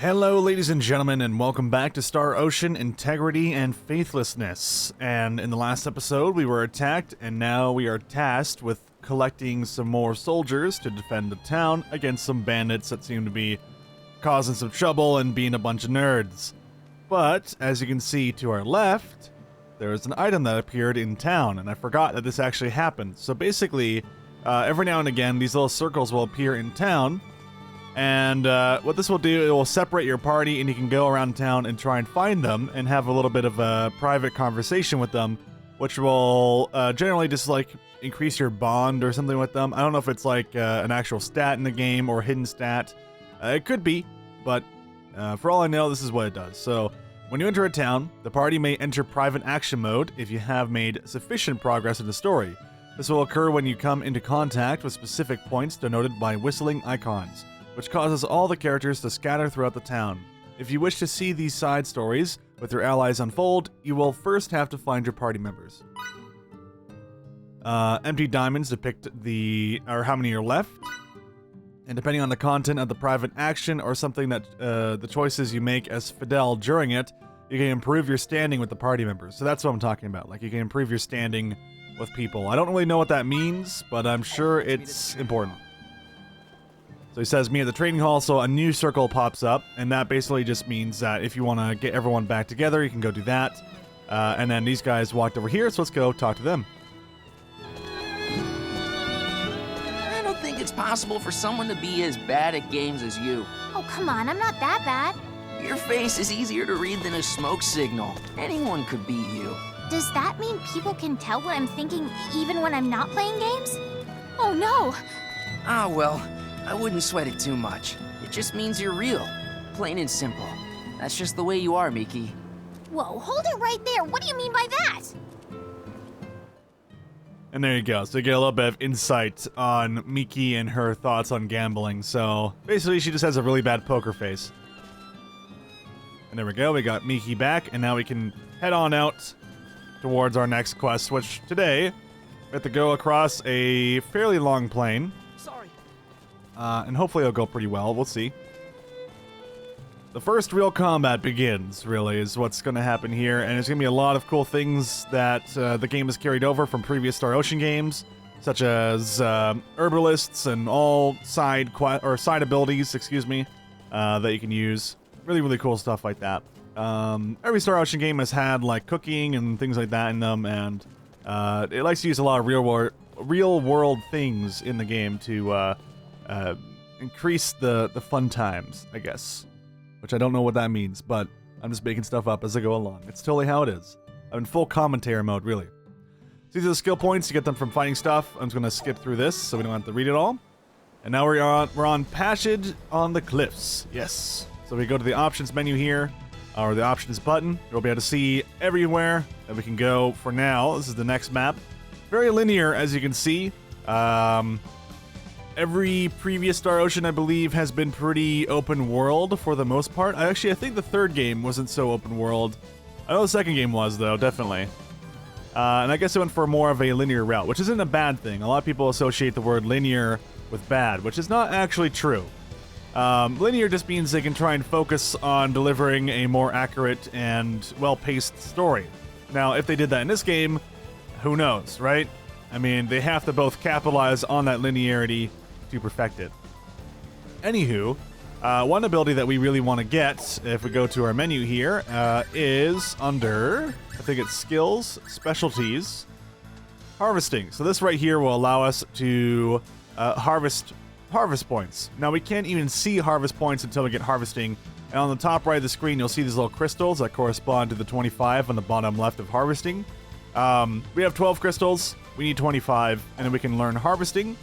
Hello, ladies and gentlemen, and welcome back to Star Ocean Integrity and Faithlessness. And in the last episode, we were attacked, and now we are tasked with collecting some more soldiers to defend the town against some bandits that seem to be causing some trouble and being a bunch of nerds. But, as you can see to our left, there is an item that appeared in town, and I forgot that this actually happened. So basically, every now and again, these little circles will appear in town, and what this will do, it will separate your party, and you can go around town and try and find them and have a little bit of a private conversation with them, which will generally just like increase your bond or something with them. I don't know if it's like an actual stat in the game or a hidden stat. It could be, but for all I know, this is what it does. So when you enter a town, the party may enter private action mode if you have made sufficient progress in the story. This will occur when you come into contact with specific points denoted by whistling icons, which causes all the characters to scatter throughout the town. If you wish to see these side stories with your allies unfold, you will first have to find your party members. Empty diamonds depict how many are left, and depending on the content of the private action or something that the choices you make as Sthal during it, you can improve your standing with the party members. So that's what I'm talking about. Like, you can improve your standing with people. I don't really know what that means, but I'm sure it's important. So he says, me at the trading hall, so a new circle pops up, and that basically just means that if you want to get everyone back together, you can go do that. And then these guys walked over here, so let's go talk to them. I don't think it's possible for someone to be as bad at games as you. Oh, come on, I'm not that bad. Your face is easier to read than a smoke signal. Anyone could beat you. Does that mean people can tell what I'm thinking even when I'm not playing games? Oh, no. Ah, well, I wouldn't sweat it too much. It just means you're real. Plain and simple. That's just the way you are, Miki. Whoa, hold it right there. What do you mean by that? And there you go. So you get a little bit of insight on Miki and her thoughts on gambling. So basically, she just has a really bad poker face. And there we go. We got Miki back, and now we can head on out towards our next quest, which today we have to go across a fairly long plane. Sorry. And hopefully it'll go pretty well. We'll see. The first real combat begins, really, is what's going to happen here. And there's going to be a lot of cool things that the game has carried over from previous Star Ocean games, such as herbalists and all side abilities, that you can use. Really, really cool stuff like that. Every Star Ocean game has had like cooking and things like that in them, and it likes to use a lot of real world things in the game to increase the fun times, I guess. Which I don't know what that means, but I'm just making stuff up as I go along. It's totally how it is. I'm in full commentary mode, really. So these are the skill points. You get them from fighting stuff. I'm just going to skip through this so we don't have to read it all. And now we're on Passage on the Cliffs. Yes. So we go to the options menu here, or the options button. You'll be able to see everywhere that we can go for now. This is the next map. Very linear, as you can see. Every previous Star Ocean, I believe, has been pretty open world for the most part. I think the third game wasn't so open world. I know the second game was, though, definitely. And I guess it went for more of a linear route, which isn't a bad thing. A lot of people associate the word linear with bad, which is not actually true. Linear just means they can try and focus on delivering a more accurate and well-paced story. Now, if they did that in this game, who knows, right? I mean, they have to both capitalize on that linearity to perfect it. Anywho, one ability that we really want to get, if we go to our menu here, is under, I think it's Skills, Specialties, Harvesting. So this right here will allow us to harvest points. Now, we can't even see harvest points until we get harvesting. And on the top right of the screen, you'll see these little crystals that correspond to the 25 on the bottom left of harvesting. We have 12 crystals. We need 25, and then we can learn harvesting.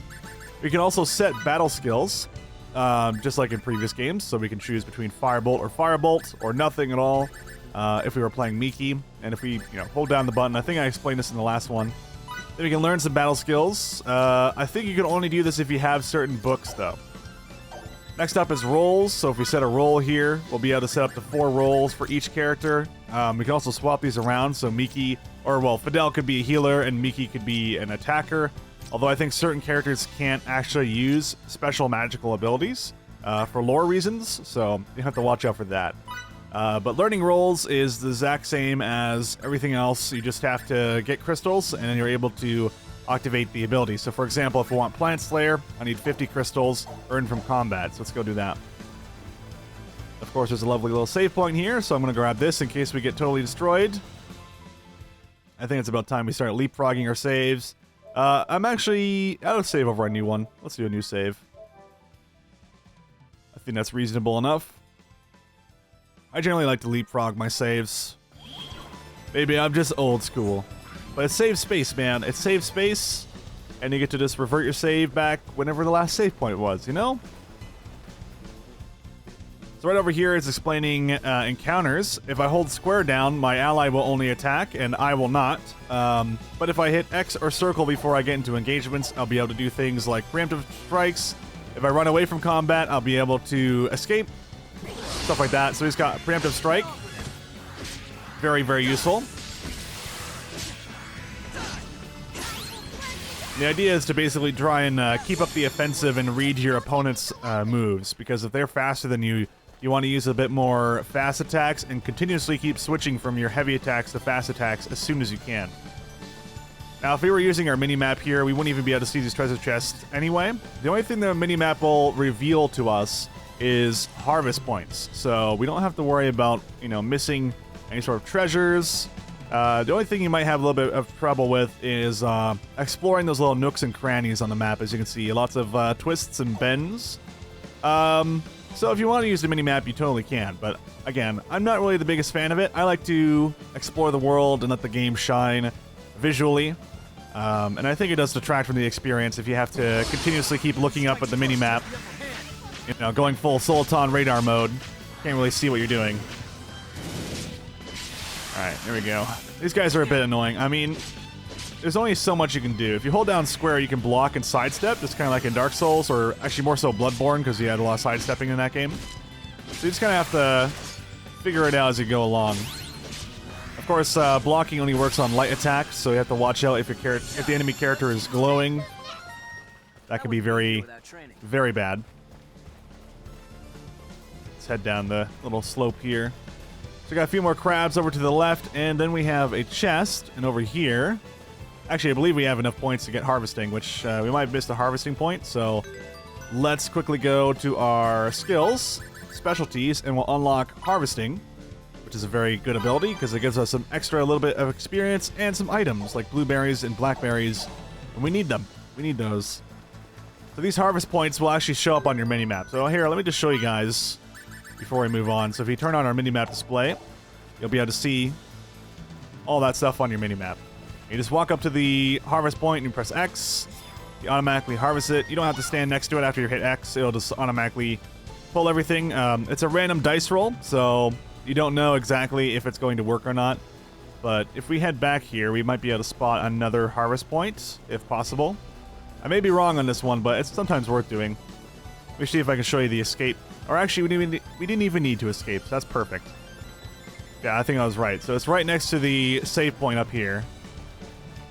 We can also set battle skills, just like in previous games. So we can choose between Firebolt or nothing at all, if we were playing Miki. And if we, hold down the button, I think I explained this in the last one. Then we can learn some battle skills. I think you can only do this if you have certain books, though. Next up is roles. So if we set a role here, we'll be able to set up to 4 roles for each character. We can also swap these around. So Sthal could be a healer and Miki could be an attacker. Although I think certain characters can't actually use special magical abilities. for lore reasons, so you have to watch out for that. But learning rolls is the exact same as everything else. You just have to get crystals, and then you're able to activate the ability. So for example, if we want Plant Slayer, I need 50 crystals earned from combat, so let's go do that. Of course, there's a lovely little save point here, so I'm going to grab this in case we get totally destroyed. I think it's about time we start leapfrogging our saves. I'm actually out of save over a new one. Let's do a new save. I think that's reasonable enough. I generally like to leapfrog my saves. Maybe I'm just old school. But it saves space, man. It saves space, and you get to just revert your save back whenever the last save point was, you know? So right over here is explaining encounters. If I hold square down, my ally will only attack, and I will not. But if I hit X or circle before I get into engagements, I'll be able to do things like preemptive strikes. If I run away from combat, I'll be able to escape. Stuff like that. So he's got preemptive strike. Very, very useful. The idea is to basically try and keep up the offensive and read your opponent's moves, because if they're faster than you, you want to use a bit more fast attacks and continuously keep switching from your heavy attacks to fast attacks as soon as you can. Now, if we were using our mini-map here, we wouldn't even be able to see these treasure chests anyway. The only thing the mini-map will reveal to us is harvest points, so we don't have to worry about, you know, missing any sort of treasures. The only thing you might have a little bit of trouble with is exploring those little nooks and crannies on the map. As you can see, lots of twists and bends. So if you want to use the mini-map, you totally can. But again, I'm not really the biggest fan of it. I like to explore the world and let the game shine visually. And I think it does detract from the experience if you have to continuously keep looking up at the mini-map. You know, going full Sultan radar mode. Can't really see what you're doing. Alright, there we go. These guys are a bit annoying. I mean, there's only so much you can do. If you hold down square, you can block and sidestep, just kind of like in Dark Souls, or actually more so Bloodborne, because you had a lot of sidestepping in that game. So you just kind of have to figure it out as you go along. Of course, blocking only works on light attacks, so you have to watch out if the enemy character is glowing. That can be very, very bad. Let's head down the little slope here. So we got a few more crabs over to the left, and then we have a chest, and over here, actually I believe we have enough points to get harvesting, which we might have missed a harvesting point, so let's quickly go to our skills, specialties, and we'll unlock harvesting, which is a very good ability, because it gives us some extra little bit of experience, and some items, like blueberries and blackberries, and we need them. We need those. So these harvest points will actually show up on your mini-map. So here, let me just show you guys before we move on. So if you turn on our mini-map display, you'll be able to see all that stuff on your mini-map. You just walk up to the harvest point and you press X. You automatically harvest it. You don't have to stand next to it after you hit X. It'll just automatically pull everything. It's a random dice roll, so you don't know exactly if it's going to work or not. But if we head back here, we might be able to spot another harvest point, if possible. I may be wrong on this one, but it's sometimes worth doing. Let me see if I can show you the escape. Or actually, we didn't even need to escape, so that's perfect. Yeah, I think I was right. So it's right next to the save point up here.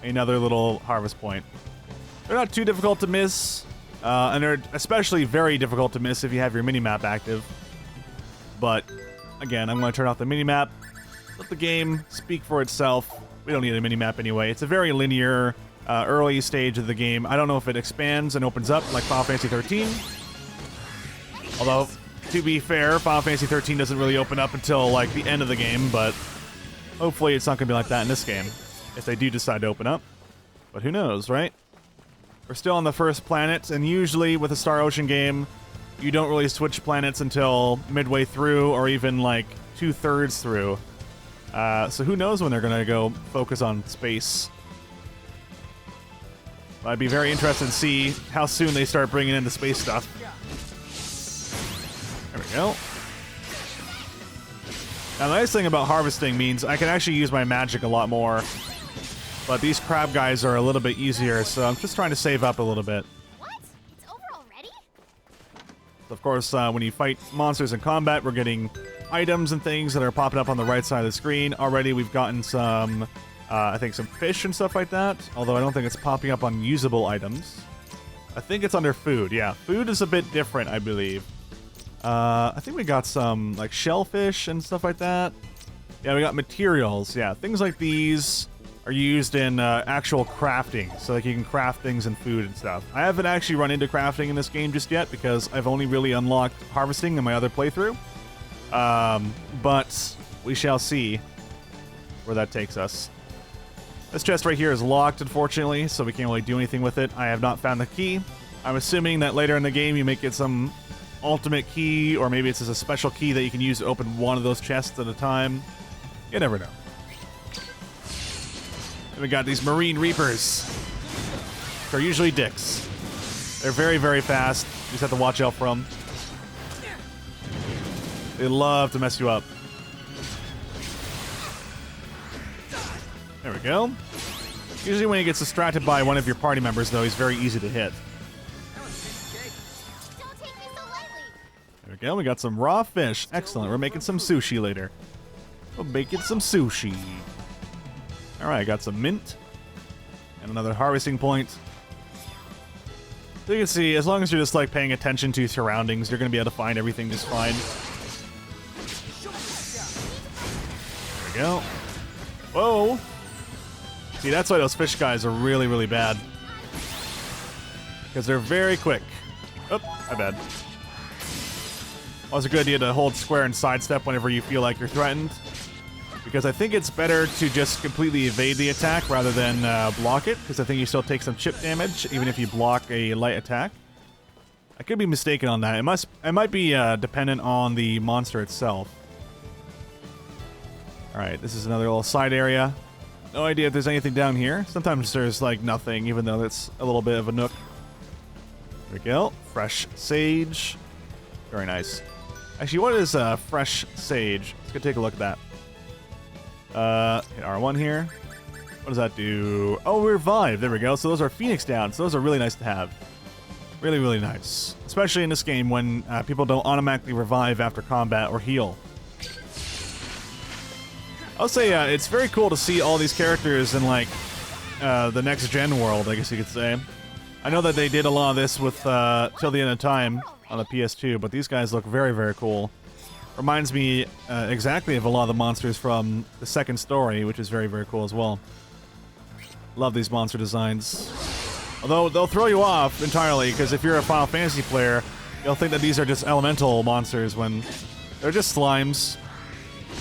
Another little harvest point. They're not too difficult to miss, and they're especially very difficult to miss if you have your mini-map active. But, again, I'm going to turn off the mini-map. Let the game speak for itself. We don't need a mini-map anyway. It's a very linear, early stage of the game. I don't know if it expands and opens up like Final Fantasy 13. Although, to be fair, Final Fantasy 13 doesn't really open up until, like, the end of the game, but hopefully it's not going to be like that in this game, if they do decide to open up. But who knows, right? We're still on the first planet, and usually with a Star Ocean game, you don't really switch planets until midway through, or even, like, 2/3 through. So who knows when they're going to go focus on space. I'd be very interested to see how soon they start bringing in the space stuff. There we go. Now, the nice thing about harvesting means I can actually use my magic a lot more. But these crab guys are a little bit easier, so I'm just trying to save up a little bit. What? It's over already? Of course, when you fight monsters in combat, we're getting items and things that are popping up on the right side of the screen. Already, we've gotten some, I think some fish and stuff like that. Although I don't think it's popping up on usable items. I think it's under food. Yeah, food is a bit different, I believe. I think we got some like shellfish and stuff like that. Yeah, we got materials. Yeah, things like these are used in actual crafting, so like you can craft things and food and stuff. I haven't actually run into crafting in this game just yet because I've only really unlocked harvesting in my other playthrough. But we shall see where that takes us. This chest right here is locked, unfortunately, so we can't really do anything with it. I have not found the key. I'm assuming that later in the game you may get some ultimate key, or maybe it's just a special key that you can use to open one of those chests at a time. You never know. And we got these Marine Reapers. They're usually dicks. They're very, very fast. You just have to watch out for them. They love to mess you up. There we go. Usually when he gets distracted by one of your party members, though, he's very easy to hit. There we go. We got some raw fish. Excellent. We're making some sushi later. We're making some sushi. All right, got some mint. And another harvesting point. So you can see, as long as you're just like paying attention to surroundings, you're going to be able to find everything just fine. There we go. Whoa. See, that's why those fish guys are really, really bad. Because they're very quick. Oh, my bad. Always a good idea to hold square and sidestep whenever you feel like you're threatened. Because I think it's better to just completely evade the attack rather than block it. Because I think you still take some chip damage, even if you block a light attack. I could be mistaken on that. It might be dependent on the monster itself. Alright, this is another little side area. No idea if there's anything down here. Sometimes there's like nothing, even though that's a little bit of a nook. There we go. Fresh sage. Very nice. Actually, what is fresh sage? Let's go take a look at that. Hit R1 here. What does that do? Oh, revive. There we go. So those are Phoenix down. So those are really nice to have. Really, really nice. Especially in this game when people don't automatically revive after combat or heal. I'll say it's very cool to see all these characters in like the next gen world, I guess you could say. I know that they did a lot of this with Till the End of Time on the PS2, but these guys look very, very cool. Reminds me exactly of a lot of the monsters from the second story, which is very, very cool as well. Love these monster designs. Although they'll throw you off entirely, because if you're a Final Fantasy player, you'll think that these are just elemental monsters when they're just slimes.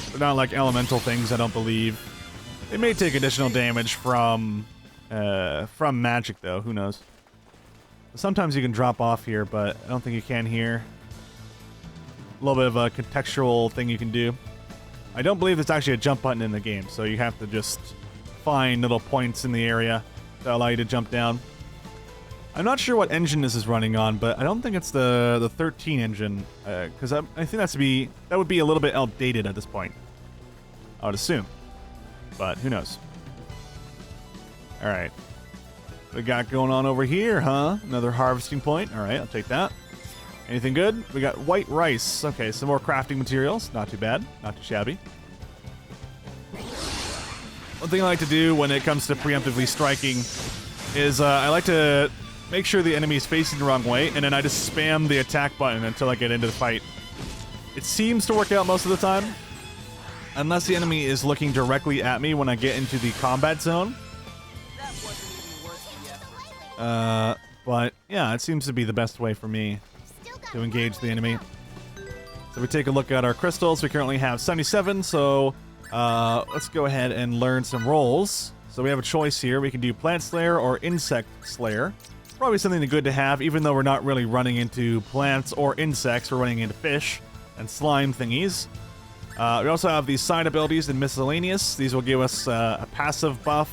They're not like elemental things, I don't believe. They may take additional damage from magic, though. Who knows? Sometimes you can drop off here, but I don't think you can here. A little bit of a contextual thing you can do. I don't believe there's actually a jump button in the game, so you have to just find little points in the area that allow you to jump down. I'm not sure what engine this is running on, but I don't think it's the 13 engine, because I think that would be a little bit outdated at this point. I would assume, but who knows? All right, what we got going on over here, huh? Another harvesting point. All right, I'll take that. Anything good? We got white rice. Okay, some more crafting materials. Not too bad. Not too shabby. One thing I like to do when it comes to preemptively striking is I like to make sure the enemy is facing the wrong way, and then I just spam the attack button until I get into the fight. It seems to work out most of the time, unless the enemy is looking directly at me when I get into the combat zone. But yeah, it seems to be the best way for me to engage the enemy. So we take a look at our crystals. We currently have 77, so let's go ahead and learn some roles. So we have a choice here. We can do Plant Slayer or Insect Slayer. Probably something good to have, even though we're not really running into plants or insects. We're running into fish and slime thingies. We also have these side abilities in Miscellaneous. These will give us a passive buff.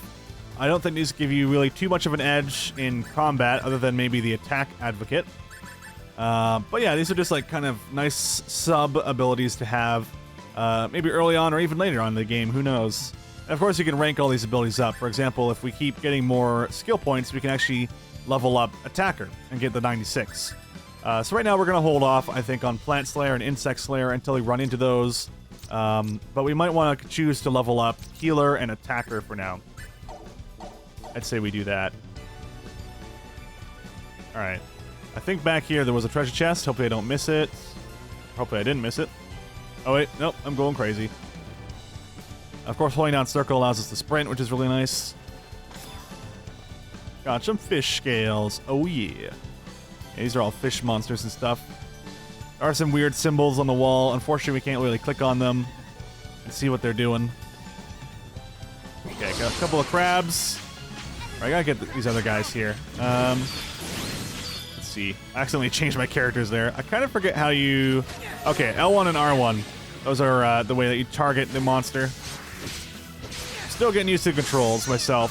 I don't think these give you really too much of an edge in combat, other than maybe the Attack Advocate. But yeah, these are just like kind of nice sub abilities to have, maybe early on or even later on in the game, who knows. And of course you can rank all these abilities up. For example, if we keep getting more skill points, we can actually level up Attacker and get the 96. So right now we're going to hold off, I think, on Plant Slayer and Insect Slayer until we run into those. But we might want to choose to level up Healer and Attacker for now. I'd say we do that. Alright. I think back here there was a treasure chest. Hopefully I don't miss it. Hopefully I didn't miss it. Oh wait, nope, I'm going crazy. Of course, holding down circle allows us to sprint, which is really nice. Got some fish scales. Oh yeah. These are all fish monsters and stuff. There are some weird symbols on the wall. Unfortunately, we can't really click on them and see what they're doing. Okay, got a couple of crabs. I gotta get these other guys here. Let's see. I accidentally changed my characters there. I kind of forget how you... Okay, L1 and R1. Those are the way that you target the monster. Still getting used to the controls myself.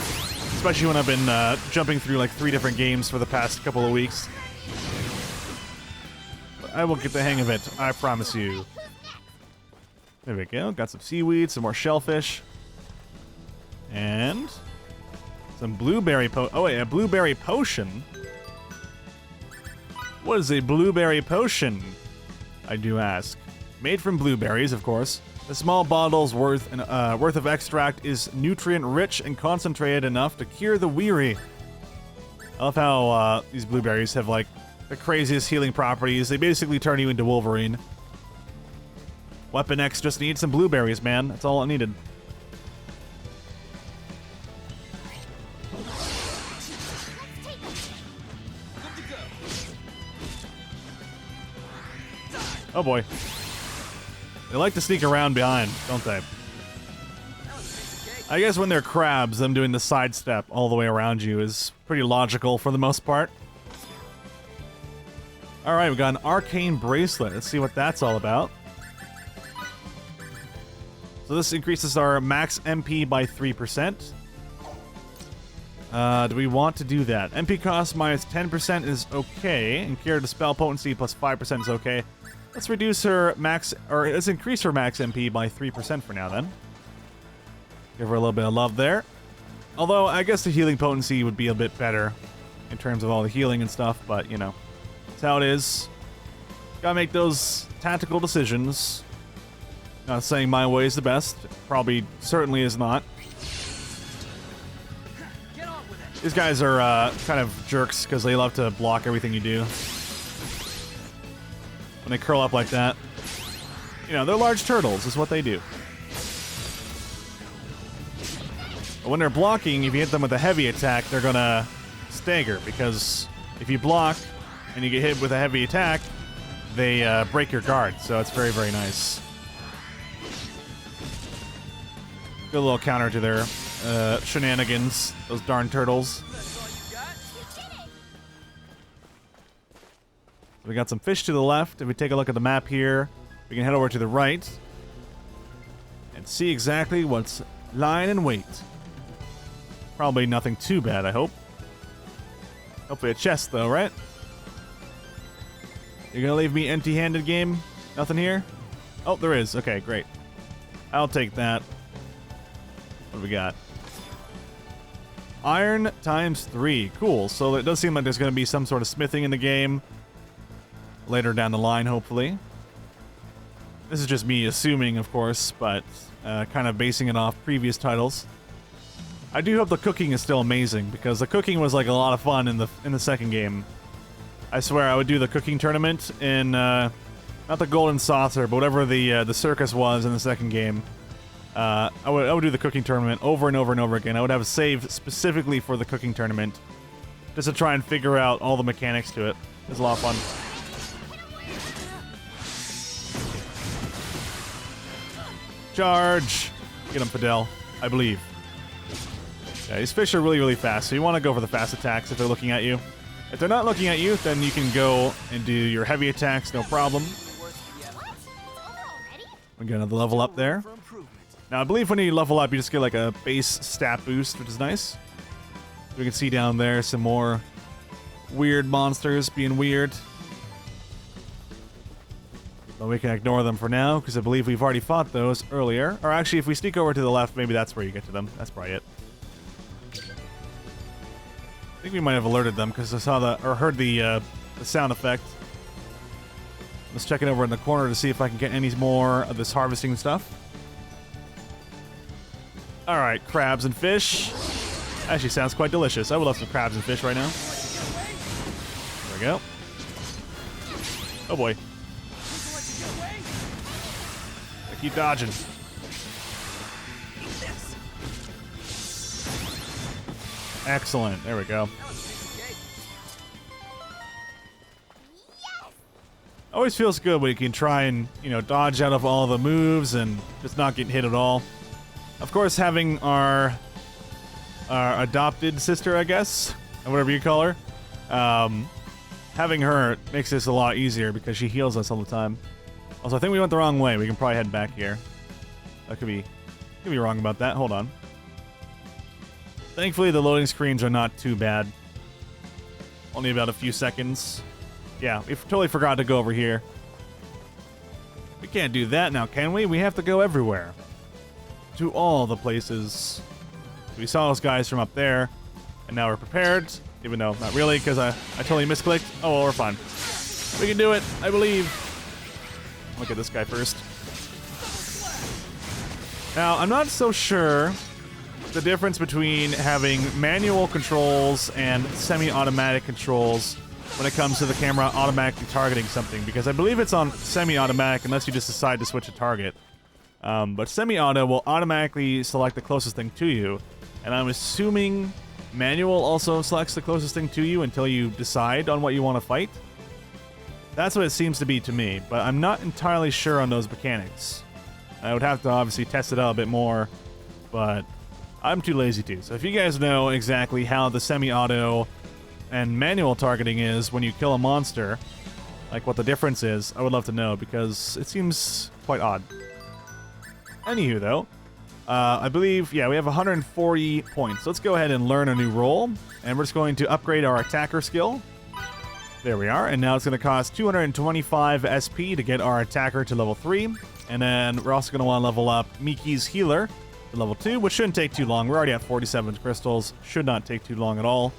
Especially when I've been jumping through like 3 different games for the past couple of weeks. But I will get the hang of it, I promise you. There we go. Got some seaweed, some more shellfish. And... some blueberry oh wait, a blueberry potion? What is a blueberry potion? I do ask. Made from blueberries, of course. The small bottle's worth of extract is nutrient-rich and concentrated enough to cure the weary. I love how these blueberries have, like, the craziest healing properties. They basically turn you into Wolverine. Weapon X just needs some blueberries, man. That's all it needed. Oh boy. They like to sneak around behind, don't they? I guess when they're crabs, them doing the sidestep all the way around you is pretty logical for the most part. Alright, we got an arcane bracelet. Let's see what that's all about. So this increases our max MP by 3%. Do we want to do that? MP cost minus 10% is okay, and cure to spell potency plus 5% is okay. Let's reduce her max, or let's increase her max MP by 3% for now then. Give her a little bit of love there. Although, I guess the healing potency would be a bit better in terms of all the healing and stuff, but, you know, that's how it is. Gotta make those tactical decisions. Not saying my way is the best. Probably, certainly is not. These guys are kind of jerks because they love to block everything you do. When they curl up like that. You know, they're large turtles, is what they do. But when they're blocking, if you hit them with a heavy attack, they're gonna stagger, because if you block and you get hit with a heavy attack, they break your guard, so it's very, very nice. Good little counter to their shenanigans, those darn turtles. We got some fish to the left. If we take a look at the map here, we can head over to the right and see exactly what's lying in wait. Probably nothing too bad, I hope. Hopefully a chest, though, right? You're gonna leave me empty-handed, game? Nothing here? Oh, there is. Okay, great. I'll take that. What do we got? Iron times 3. Cool. So it does seem like there's gonna be some sort of smithing in the game. Later down the line, hopefully. This is just me assuming, of course, but kind of basing it off previous titles. I do hope the cooking is still amazing, because the cooking was like a lot of fun in the second game. I swear I would do the cooking tournament in not the Golden Saucer, but whatever the circus was in the second game. I would do the cooking tournament over and over and over again. I would have a save specifically for the cooking tournament, just to try and figure out all the mechanics to it. It was a lot of fun. Charge! Get him, Fidel. I believe. Yeah, these fish are really, really fast, so you want to go for the fast attacks if they're looking at you. If they're not looking at you, then you can go and do your heavy attacks, no problem. We got another level up there. Now, I believe when you level up, you just get like a base stat boost, which is nice. We can see down there some more weird monsters being weird. But we can ignore them for now, because I believe we've already fought those earlier. Or actually, if we sneak over to the left, maybe that's where you get to them. That's probably it. I think we might have alerted them, because I saw or heard the sound effect. Let's check it over in the corner to see if I can get any more of this harvesting stuff. Alright, crabs and fish. Actually sounds quite delicious. I would love some crabs and fish right now. There we go. Oh boy. I keep dodging. Excellent. There we go. Always feels good when you can try and, dodge out of all the moves and just not get hit at all. Of course, having our adopted sister, I guess, or whatever you call her, having her makes this a lot easier because she heals us all the time. Also, I think we went the wrong way. We can probably head back here. I could be wrong about that. Hold on. Thankfully, the loading screens are not too bad. Only about a few seconds. Yeah, we totally forgot to go over here. We can't do that now, can we? We have to go everywhere. To all the places. We saw those guys from up there, and now we're prepared. Even though, not really, because I totally misclicked. Oh, well, we're fine. We can do it, I believe. Look at this guy first. Now, I'm not so sure the difference between having manual controls and semi-automatic controls when it comes to the camera automatically targeting something, because I believe it's on semi-automatic unless you just decide to switch a target. But semi-auto will automatically select the closest thing to you, and I'm assuming manual also selects the closest thing to you until you decide on what you want to fight. That's what it seems to be to me, but I'm not entirely sure on those mechanics. I would have to obviously test it out a bit more, but I'm too lazy to. So if you guys know exactly how the semi-auto and manual targeting is when you kill a monster, like what the difference is, I would love to know, because it seems quite odd. Anywho, though, I believe, yeah, we have 140 points. Let's go ahead and learn a new role, and we're just going to upgrade our attacker skill. There we are, and now it's going to cost 225 SP to get our attacker to level 3, and then we're also going to want to level up Miki's healer to level 2, which shouldn't take too long. We're already at 47 crystals, should not take too long at all.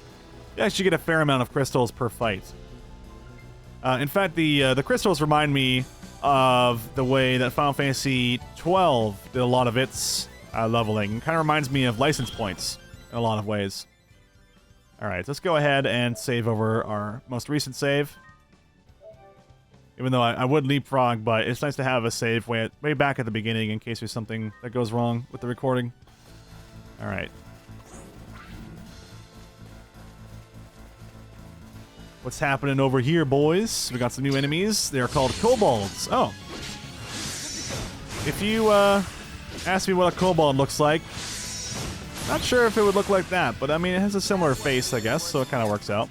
You actually get a fair amount of crystals per fight. In fact, the crystals remind me of the way that Final Fantasy XII did a lot of its leveling. Kind of reminds me of license points in a lot of ways. All right, let's go ahead and save over our most recent save. Even though I would leapfrog, but it's nice to have a save way back at the beginning in case there's something that goes wrong with the recording. All right. What's happening over here, boys? We got some new enemies. They're called kobolds. Oh. If you ask me what a kobold looks like, not sure if it would look like that, but I mean, it has a similar face, I guess, so it kind of works out.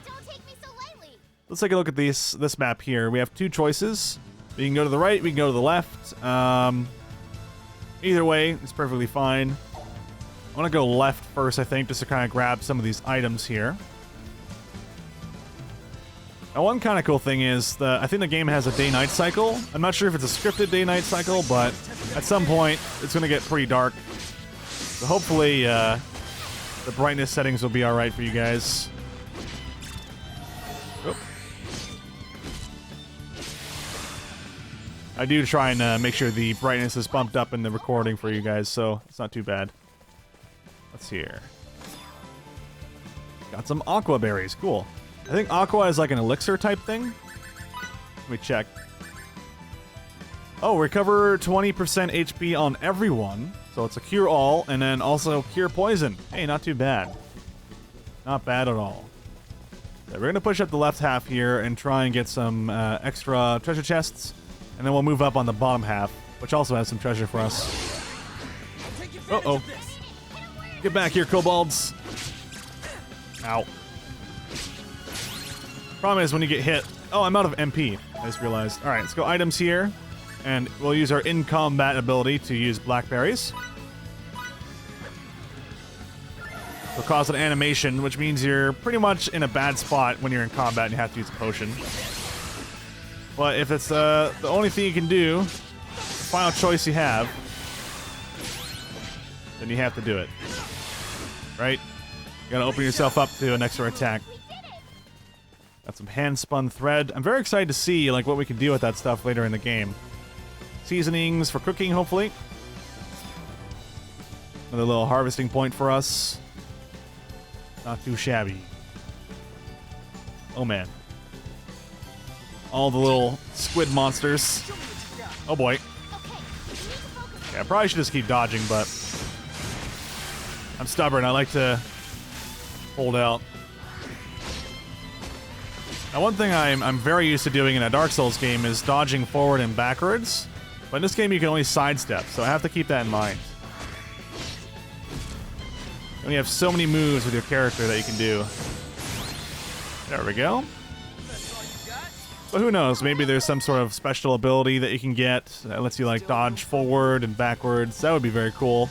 Let's take a look at this map here. We have two choices. We can go to the right, we can go to the left. Either way, it's perfectly fine. I want to go left first, I think, just to kind of grab some of these items here. Now, one kind of cool thing is I think the game has a day-night cycle. I'm not sure if it's a scripted day-night cycle, but at some point, it's going to get pretty dark. So hopefully, the brightness settings will be alright for you guys. Oh. I do try and make sure the brightness is bumped up in the recording for you guys, so it's not too bad. Let's see here. Got some aqua berries. Cool. I think aqua is like an elixir type thing. Let me check. Oh, recover 20% HP on everyone. So it's a cure all, and then also cure poison. Hey, not too bad. Not bad at all. So we're going to push up the left half here and try and get some extra treasure chests. And then we'll move up on the bottom half, which also has some treasure for us. Uh-oh. Get back here, kobolds. Ow. Problem is when you get hit... Oh, I'm out of MP. I just realized. Alright, let's go items here. And we'll use our in-combat ability to use blackberries. It'll cause an animation, which means you're pretty much in a bad spot when you're in combat and you have to use a potion. But if it's the only thing you can do, the final choice you have, then you have to do it. Right? You gotta open yourself up to an extra attack. Got some hand-spun thread. I'm very excited to see like what we can do with that stuff later in the game. Seasonings for cooking, hopefully. Another little harvesting point for us. Not too shabby. Oh man. All the little squid monsters. Oh boy. Okay, you need to focus. Yeah, I probably should just keep dodging, but I'm stubborn. I like to hold out. Now, one thing I'm very used to doing in a Dark Souls game is dodging forward and backwards. But in this game, you can only sidestep, so I have to keep that in mind. You only have so many moves with your character that you can do. There we go. But who knows? Maybe there's some sort of special ability that you can get that lets you, like, dodge forward and backwards. That would be very cool.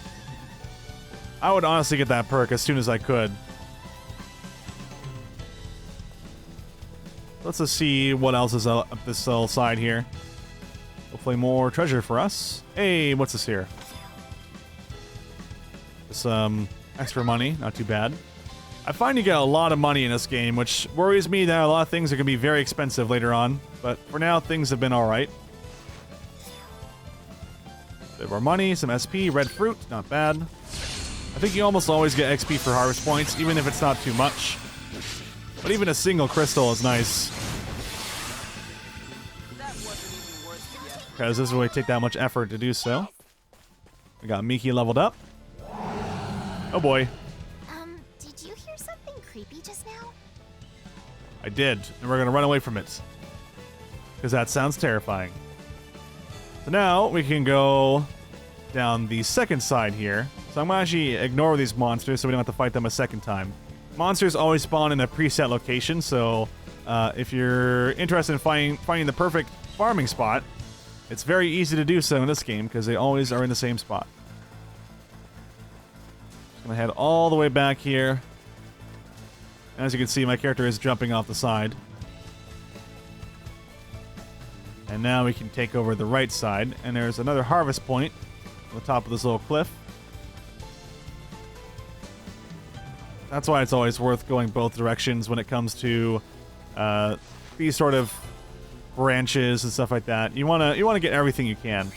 I would honestly get that perk as soon as I could. Let's just see what else is up this little side here. Hopefully more treasure for us. Hey, what's this here? Some extra money, not too bad. I find you get a lot of money in this game, which worries me that a lot of things are going to be very expensive later on. But for now, things have been alright. Bit more money, some SP, red fruit, not bad. I think you almost always get XP for harvest points, even if it's not too much. But even a single crystal is nice. Because it doesn't really take that much effort to do so. We got Miki leveled up. Oh boy. Did you hear something creepy just now? I did, and we're going to run away from it. Because that sounds terrifying. So now we can go down the second side here. So I'm going to actually ignore these monsters so we don't have to fight them a second time. Monsters always spawn in a preset location, so if you're interested in finding the perfect farming spot, it's very easy to do so in this game because they always are in the same spot. I'm going to head all the way back here. As you can see, my character is jumping off the side. And now we can take over the right side, and there's another harvest point on the top of this little cliff. That's why it's always worth going both directions when it comes to these sort of branches and stuff like that. You wanna get everything you can.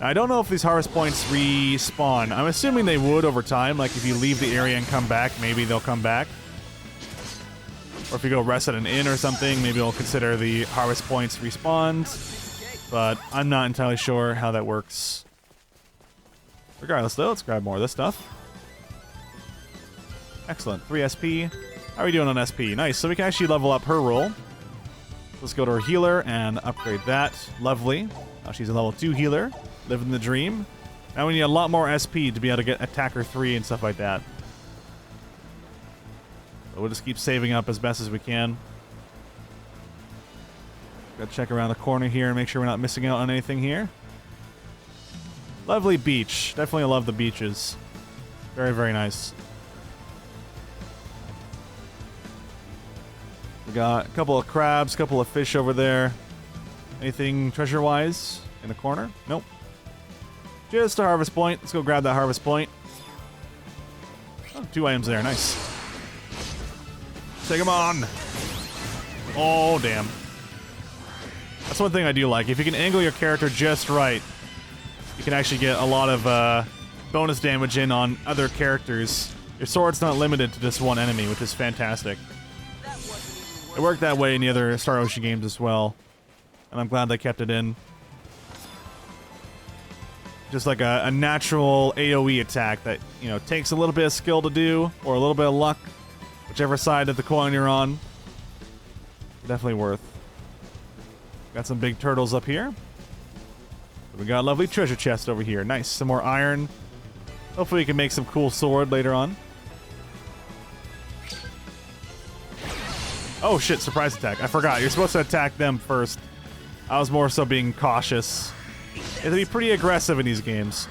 Now, I don't know if these harvest points respawn. I'm assuming they would over time. Like if you leave the area and come back, maybe they'll come back. Or if you go rest at an inn or something, maybe they'll consider the harvest points respawned. But I'm not entirely sure how that works. Regardless, though, let's grab more of this stuff. Excellent. 3 SP. How are we doing on SP? Nice. So we can actually level up her role. Let's go to her healer and upgrade that. Lovely. Now she's a level 2 healer. Living the dream. Now we need a lot more SP to be able to get attacker 3 and stuff like that. So we'll just keep saving up as best as we can. Gotta check around the corner here and make sure we're not missing out on anything here. Lovely beach. Definitely love the beaches. Very, very nice. We got a couple of crabs, a couple of fish over there. Anything treasure-wise in the corner? Nope. Just a harvest point. Let's go grab that harvest point. Oh, 2 items there. Nice. Take them on. Oh, damn. That's one thing I do like. If you can angle your character just right, you can actually get a lot of bonus damage in on other characters. Your sword's not limited to just one enemy, which is fantastic. It worked that way in the other Star Ocean games as well, and I'm glad they kept it in. Just like a natural AoE attack that, you know, takes a little bit of skill to do, or a little bit of luck, whichever side of the coin you're on. Definitely worth. Got some big turtles up here. We got a lovely treasure chest over here. Nice, some more iron. Hopefully we can make some cool sword later on. Oh shit, surprise attack. I forgot. You're supposed to attack them first. I was more so being cautious. You have to be pretty aggressive in these games.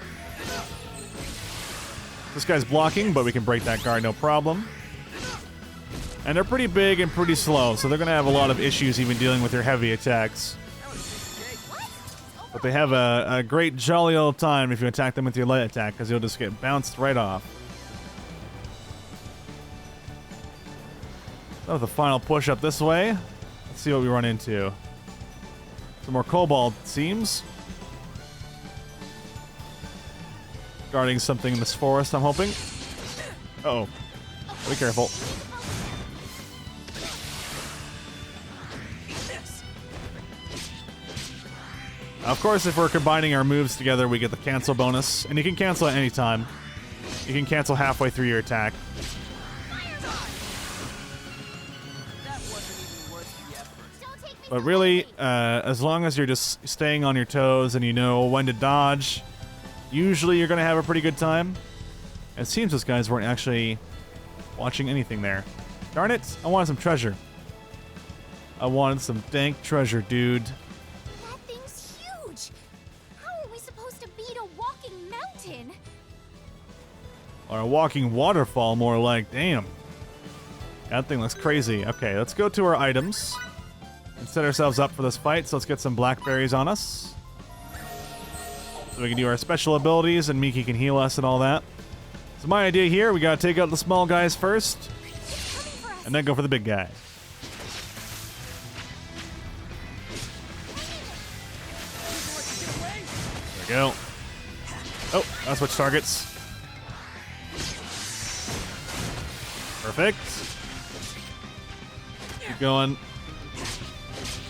This guy's blocking, but we can break that guard no problem. And they're pretty big and pretty slow, so they're going to have a lot of issues even dealing with your heavy attacks. But they have a great jolly old time if you attack them with your light attack, because you'll just get bounced right off. So the final push up this way. Let's see what we run into. Some more kobold, it seems. Guarding something in this forest, I'm hoping. Uh-oh. Be careful. Of course, if we're combining our moves together, we get the cancel bonus, and you can cancel at any time. You can cancel halfway through your attack. But really, as long as you're just staying on your toes and you know when to dodge, usually you're going to have a pretty good time. It seems those guys weren't actually watching anything there. Darn it, I wanted some treasure. I wanted some dank treasure, dude. That thing's huge! How are we supposed to beat a walking mountain? Or a walking waterfall, more like. Damn. That thing looks crazy. Okay, let's go to our items and set ourselves up for this fight. So let's get some blackberries on us, so we can do our special abilities and Miki can heal us and all that. So my idea here, we gotta take out the small guys first and then go for the big guy. There we go. Oh, I'll switch targets. Perfect. Keep going.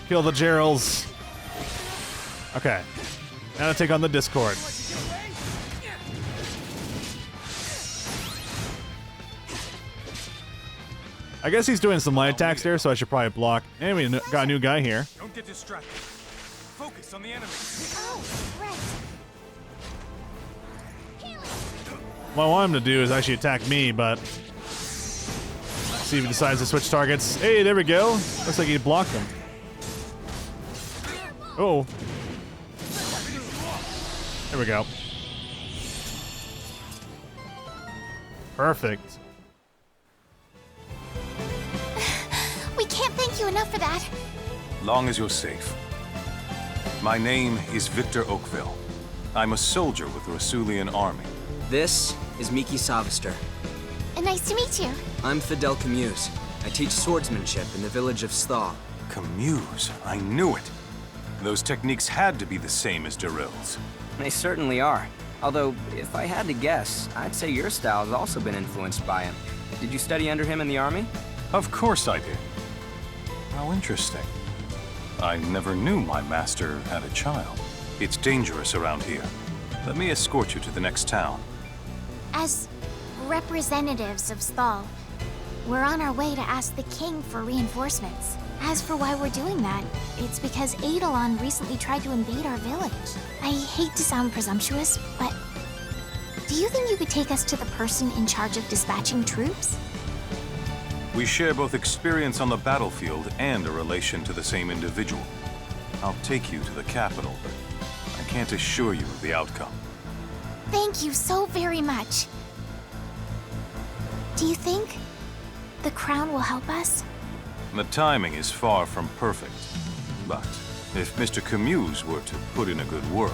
Kill the Gerals. Okay. Now to take on the Discord. I guess he's doing some light attacks there, so I should probably block. And we got a new guy here. Don't get distracted. Focus on the enemy. Oh, right. What I want him to do is actually attack me, but see if he decides to switch targets. Hey, there we go. Looks like he blocked him. Oh. There we go. Perfect. We can't thank you enough for that. Long as you're safe. My name is Victor Oakville. I'm a soldier with the Rasulian army. This is Miki Savister. Nice to meet you. I'm Fidel Camuse. I teach swordsmanship in the village of Sthal. Camuse, I knew it. Those techniques had to be the same as Daryl's. They certainly are. Although, if I had to guess, I'd say your style has also been influenced by him. Did you study under him in the army? Of course I did. How interesting. I never knew my master had a child. It's dangerous around here. Let me escort you to the next town. As representatives of Sthal, we're on our way to ask the king for reinforcements. As for why we're doing that, it's because Eidolon recently tried to invade our village. I hate to sound presumptuous, but do you think you could take us to the person in charge of dispatching troops? We share both experience on the battlefield and a relation to the same individual. I'll take you to the capital, but I can't assure you of the outcome. Thank you so very much. Do you think the crown will help us? The timing is far from perfect. But if Mr. Camuse were to put in a good word...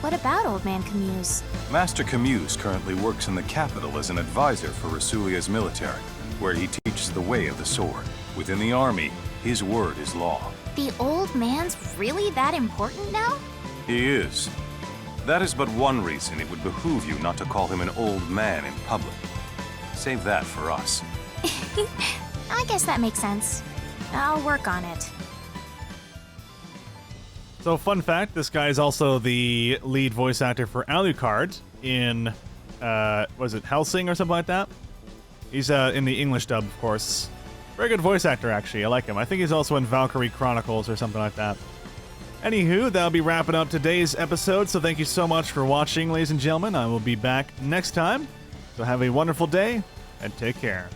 What about Old Man Camuse? Master Camuse currently works in the capital as an advisor for Rasulia's military, where he teaches the way of the sword. Within the army, his word is law. The old man's really that important now? He is. That is but one reason it would behoove you not to call him an old man in public. Save that for us. I guess that makes sense. I'll work on it. So, fun fact, this guy is also the lead voice actor for Alucard in, was it Helsing or something like that? He's in the English dub, of course. Very good voice actor, actually. I like him. I think he's also in Valkyrie Chronicles or something like that. Anywho, that'll be wrapping up today's episode, so thank you so much for watching, ladies and gentlemen. I will be back next time. So have a wonderful day, and take care.